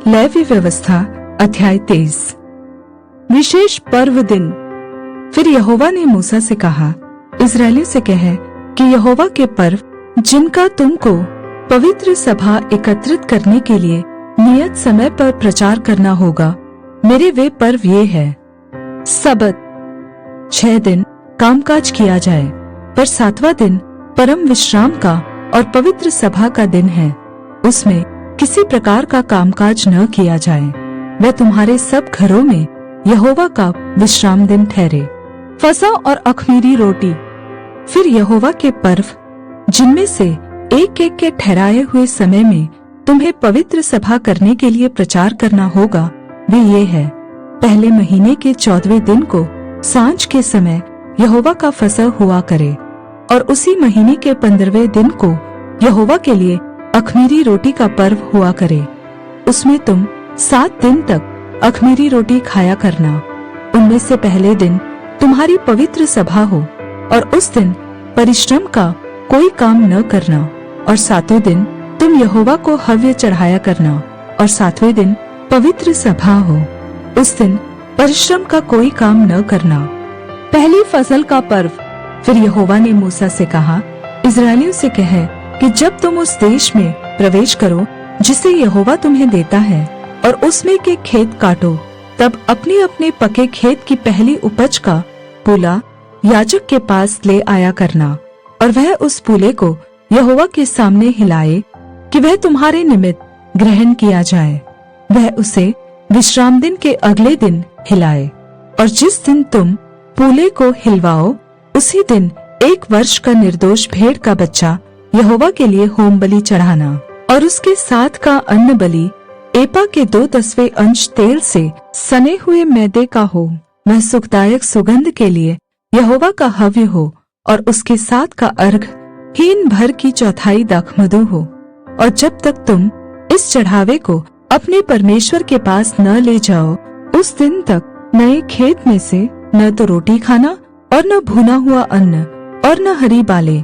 Levy व्यवस्था अध्याय 23। विशेष पर्व दिन। फिर यहोवा ने मूसा से कहा, इस्राएलियों से कह कि यहोवा के पर्व जिनका तुमको पवित्र सभा एकत्रित करने के लिए नियत समय पर प्रचार करना होगा, मेरे वे पर्व ये है। सबत 6 दिन कामकाज किया जाए, पर 7वां दिन परम विश्राम का और पवित्र सभा का दिन है। उसमें किसी प्रकार का कामकाज न किया जाए। वह तुम्हारे सब घरों में यहोवा का विश्राम दिन ठहरे। फसह और अख़मीरी रोटी। फिर यहोवा के पर्व जिनमें से एक एक के ठहराए हुए समय में तुम्हें पवित्र सभा करने के लिए प्रचार करना होगा, वे ये है। पहले महीने के 14वें दिन को सांझ के समय यहोवा का फसह हुआ करे, और उसी महीने के 15वें दिन को यहोवा के लिए अख़मीरी रोटी का पर्व हुआ करे। उसमें तुम 7 दिन तक अख़मीरी रोटी खाया करना। उनमें से पहले दिन तुम्हारी पवित्र सभा हो, और उस दिन परिश्रम का कोई काम न करना। और 7वें दिन तुम यहोवा को हव्य चढ़ाया करना, और 7वें दिन पवित्र सभा हो। उस दिन परिश्रम का कोई काम न करना। पहली फसल का पर्व। फिर यहोवा ने मूसा से कहा, इस्राएलियों से कह कि जब तुम उस देश में प्रवेश करो जिसे यहोवा तुम्हें देता है, और उसमें के खेत काटो, तब अपने अपने पके खेत की पहली उपज का पूला याजक के पास ले आया करना, और वह उस पूले को यहोवा के सामने हिलाए कि वह तुम्हारे निमित्त ग्रहण किया जाए। वह उसे विश्राम दिन के अगले दिन हिलाए, और जिस दिन तुम पूले को हिलवाओ उसी दिन 1 वर्ष का निर्दोष भेड़ का बच्चा यहोवा के लिए होम बलि चढ़ाना। और उसके साथ का अन्न बलि एपा के 2/10 अंश तेल से सने हुए मैदे का हो। वह सुखदायक सुगंध के लिए यहोवा का हव्य हो, और उसके साथ का अर्घ हीन भर की 1/4 दाखमधु हो। और जब तक तुम इस चढ़ावे को अपने परमेश्वर के पास न ले जाओ, उस दिन तक नए खेत में से न तो रोटी खाना, और न भुना हुआ अन्न, और न हरी बालें।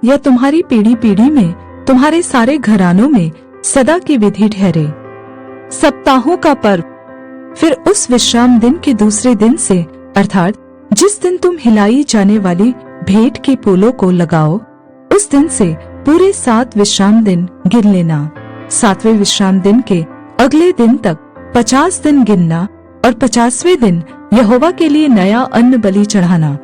यह तुम्हारी पीढ़ी पीढ़ी में तुम्हारे सारे घरानों में सदा की विधि ठहरे। सप्ताहों का पर्व। फिर उस विश्राम दिन के दूसरे दिन से, अर्थात जिस दिन तुम हिलाई जाने वाली भेंट के पूलों को लगाओ, उस दिन से पूरे 7 विश्राम दिन गिन लेना। 7वें विश्राम दिन के अगले दिन तक 50 दिन गिनना, और 50वें दिन यहोवा के लिए नया अन्न बलि चढ़ाना।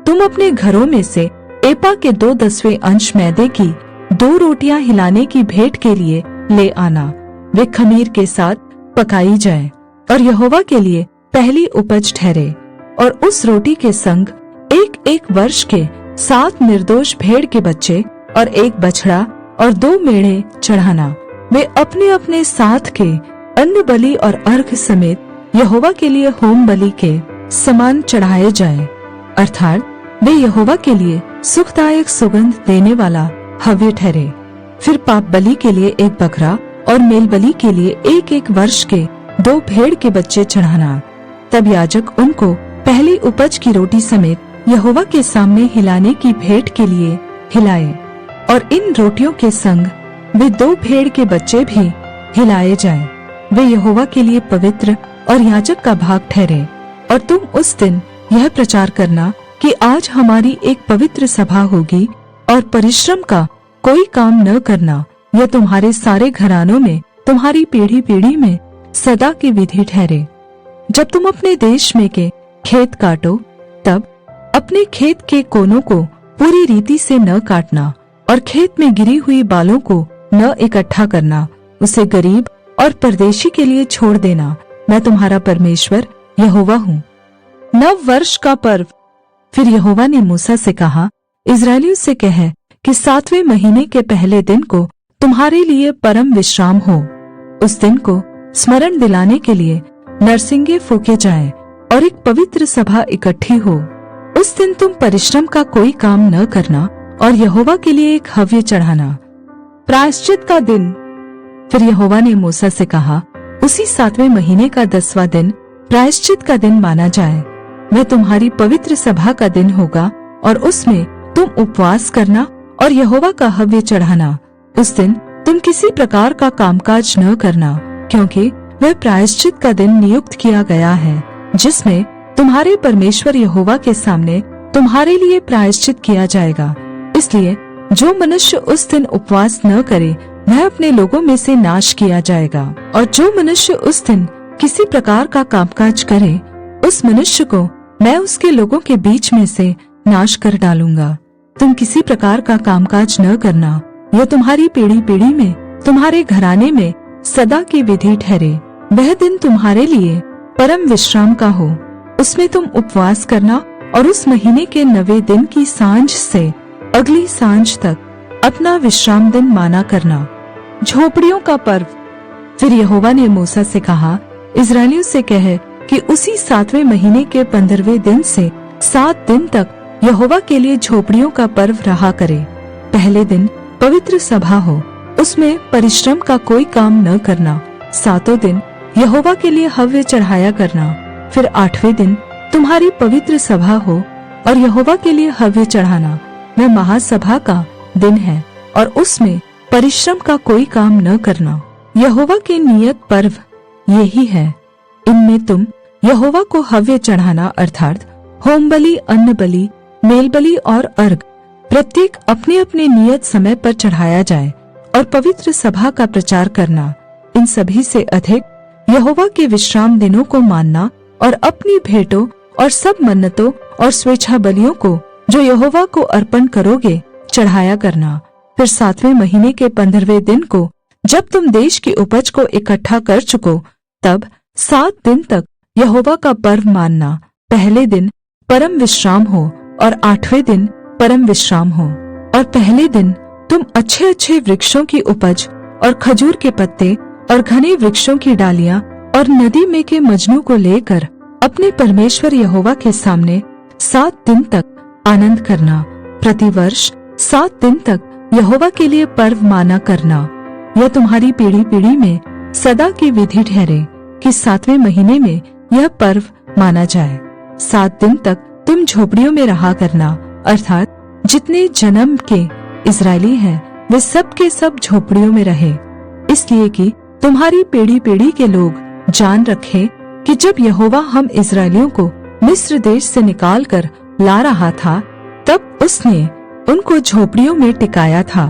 तुम अपने घरों में से एपा के 2/10 अंश मैदे की 2 रोटियां हिलाने की भेंट के लिए ले आना। वे खमीर के साथ पकाई जाए, और यहोवा के लिए पहली उपज ठहरे। और उस रोटी के संग 1 वर्ष के 7 निर्दोष भेड़ के बच्चे, और 1 बछड़ा और 2 मेढ़े चढ़ाना। वे अपने अपने साथ के अन्न बलि और अर्घ समेत यहोवा के लिए होम बलि के समान चढ़ाए जाए, अर्थात वे यहोवा के लिए सुखदायक सुगंध देने वाला हव्य ठहरे। फिर पाप बलि के लिए 1 बकरा, और मेल बलि के लिए 1 वर्ष के 2 भेड़ के बच्चे चढ़ाना। तब याजक उनको पहली उपज की रोटी समेत यहोवा के सामने हिलाने की भेंट के लिए हिलाए, और इन रोटियों के संग वे 2 भेड़ के बच्चे भी हिलाए जाएं। वे यहोवा के लिए पवित्र और याजक का भाग ठहरे। और तुम उस दिन यह प्रचार करना कि आज हमारी एक पवित्र सभा होगी, और परिश्रम का कोई काम न करना। यह तुम्हारे सारे घरानों में तुम्हारी पीढ़ी पीढ़ी में सदा की विधि ठहरे। जब तुम अपने देश में के खेत काटो, तब अपने खेत के कोनों को पूरी रीति से न काटना, और खेत में गिरी हुई बालों को न इकट्ठा करना। उसे गरीब और परदेशी के लिए छोड़ देना। मैं तुम्हारा परमेश्वर यहोवा हूँ। 9 वर्ष का पर्व। फिर यहोवा ने मूसा से कहा, इस्राएलियों से कह कि 7वें महीने के पहले दिन को तुम्हारे लिए परम विश्राम हो। उस दिन को स्मरण दिलाने के लिए नरसिंगे फूके जाएं, और एक पवित्र सभा इकट्ठी हो। उस दिन तुम परिश्रम का कोई काम न करना, और यहोवा के लिए एक हव्य चढ़ाना। प्रायश्चित का दिन। फिर यहोवा ने मूसा से कहा, उसी 7वें महीने का 10वां दिन प्रायश्चित का दिन माना जाए। वह तुम्हारी पवित्र सभा का दिन होगा, और उसमें तुम उपवास करना और यहोवा का हव्य चढ़ाना। उस दिन तुम किसी प्रकार का कामकाज न करना, क्योंकि वह प्रायश्चित का दिन नियुक्त किया गया है, जिसमें तुम्हारे परमेश्वर यहोवा के सामने तुम्हारे लिए प्रायश्चित किया जाएगा। इसलिए जो मनुष्य उस दिन उपवास न करे वह अपने लोगों में से नाश किया जाएगा। और जो मनुष्य उस दिन किसी प्रकार का कामकाज करे, उस मनुष्य को मैं उसके लोगों के बीच में से नाश कर डालूंगा। तुम किसी प्रकार का कामकाज न करना, यह तुम्हारी पीढ़ी पीढ़ी में तुम्हारे घराने में सदा की विधि ठहरे। वह दिन तुम्हारे लिए परम विश्राम का हो, उसमें तुम उपवास करना और उस महीने के 9वें दिन की सांझ से अगली सांझ तक अपना विश्राम दिन माना करना। झोपड़ियों का पर्व। फिर यहोवा ने मूसा से कहा, इस्राएलियों से कह कि उसी 7वें महीने के 15वें दिन से 7 दिन तक यहोवा के लिए झोपड़ियों का पर्व रहा करे। पहले दिन पवित्र सभा हो, उसमें परिश्रम का कोई काम न करना। 7 दिन यहोवा के लिए हव्य चढ़ाया करना। फिर 8वें दिन तुम्हारी पवित्र सभा हो और यहोवा के लिए हव्य चढ़ाना। वह महासभा का दिन है और उसमें परिश्रम का कोई काम न करना। यहोवा के नियत पर्व यही है। इनमें तुम यहोवा को हव्य चढ़ाना अर्थात होम बलि, अन्न बलि, मेल बलि और अर्घ प्रत्येक अपने अपने नियत समय पर चढ़ाया जाए और पवित्र सभा का प्रचार करना। इन सभी से अधिक यहोवा के विश्राम दिनों को मानना और अपनी भेंटों और सब मन्नतों और स्वेच्छा बलियों को जो यहोवा को अर्पण करोगे चढ़ाया करना। फिर 7वें महीने के 15वें दिन को जब तुम देश की उपज को इकट्ठा कर चुको, तब 7 दिन तक यहोवा का पर्व मानना। पहले दिन परम विश्राम हो और 8वें दिन परम विश्राम हो। और पहले दिन तुम अच्छे अच्छे वृक्षों की उपज और खजूर के पत्ते और घने वृक्षों की डालियां और नदी में के मजनू को लेकर अपने परमेश्वर यहोवा के सामने 7 दिन तक आनंद करना। प्रतिवर्ष 7 दिन तक यहोवा के लिए पर्व माना करना। यह तुम्हारी पीढ़ी पीढ़ी में सदा की विधि ठहरे कि 7वें महीने में यह पर्व माना जाए। 7 दिन तक तुम झोपड़ियों में रहा करना, अर्थात जितने जन्म के इस्राएली हैं वे सब के सब झोपड़ियों में रहे, इसलिए कि तुम्हारी पीढ़ी पीढ़ी के लोग जान रखें कि जब यहोवा हम इस्राएलियों को मिस्र देश से निकाल कर ला रहा था, तब उसने उनको झोपड़ियों में टिकाया था।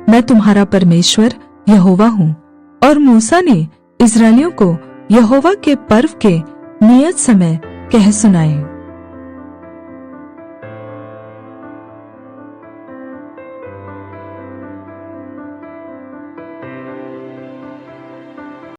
मैं तुम्हारा परमेश्वर यहोवा हूँ। और मूसा ने इस्राएलियों को यहोवा के पर्व के नियत समय कह सुनाए।